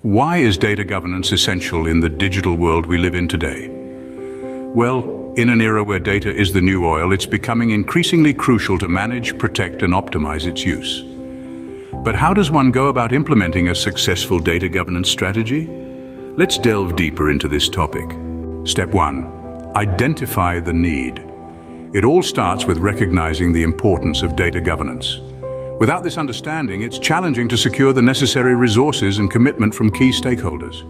Why is data governance essential in the digital world we live in today? Well, in an era where data is the new oil, it's becoming increasingly crucial to manage, protect, and optimize its use. But how does one go about implementing a successful data governance strategy? Let's delve deeper into this topic. Step 1. Identify the need. It all starts with recognizing the importance of data governance. Without this understanding, it's challenging to secure the necessary resources and commitment from key stakeholders.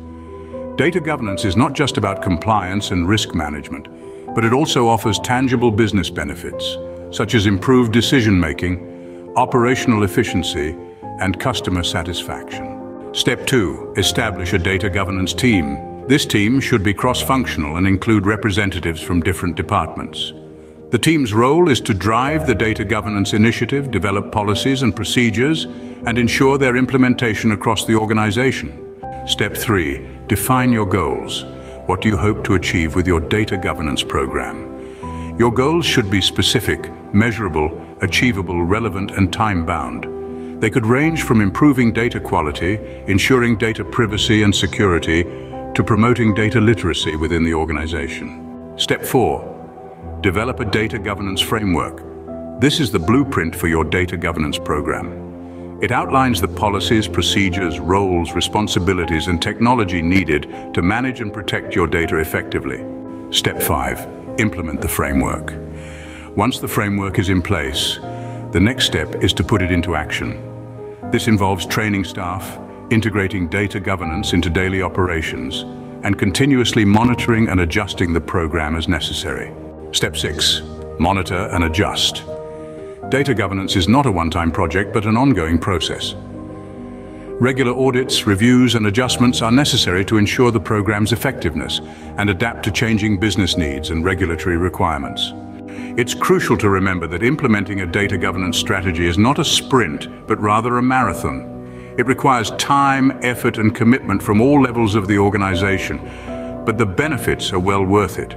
Data governance is not just about compliance and risk management, but it also offers tangible business benefits, such as improved decision-making, operational efficiency, and customer satisfaction. Step 2. Establish a data governance team. This team should be cross-functional and include representatives from different departments. The team's role is to drive the data governance initiative, develop policies and procedures, and ensure their implementation across the organization. Step 3. Define your goals. What do you hope to achieve with your data governance program? Your goals should be specific, measurable, achievable, relevant, and time-bound. They could range from improving data quality, ensuring data privacy and security, to promoting data literacy within the organization. Step 4. Develop a data governance framework. This is the blueprint for your data governance program. It outlines the policies, procedures, roles, responsibilities, and technology needed to manage and protect your data effectively. Step 5. Implement the framework. Once the framework is in place, the next step is to put it into action. This involves training staff, integrating data governance into daily operations, and continuously monitoring and adjusting the program as necessary. Step 6. Monitor and adjust. Data governance is not a one-time project, but an ongoing process. Regular audits, reviews, and adjustments are necessary to ensure the program's effectiveness and adapt to changing business needs and regulatory requirements. It's crucial to remember that implementing a data governance strategy is not a sprint, but rather a marathon. It requires time, effort, and commitment from all levels of the organization, but the benefits are well worth it.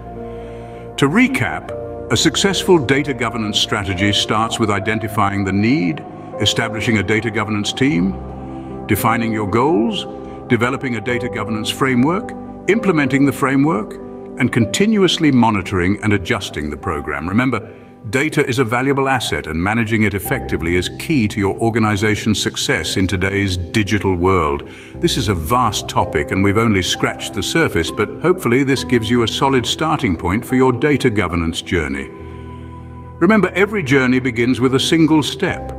To recap, a successful data governance strategy starts with identifying the need, establishing a data governance team, defining your goals, developing a data governance framework, implementing the framework, and continuously monitoring and adjusting the program. Remember, data is a valuable asset, and managing it effectively is key to your organization's success in today's digital world. This is a vast topic, and we've only scratched the surface, but hopefully this gives you a solid starting point for your data governance journey. Remember, every journey begins with a single step.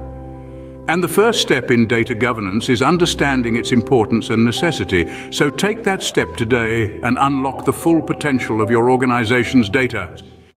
And the first step in data governance is understanding its importance and necessity. So take that step today and unlock the full potential of your organization's data.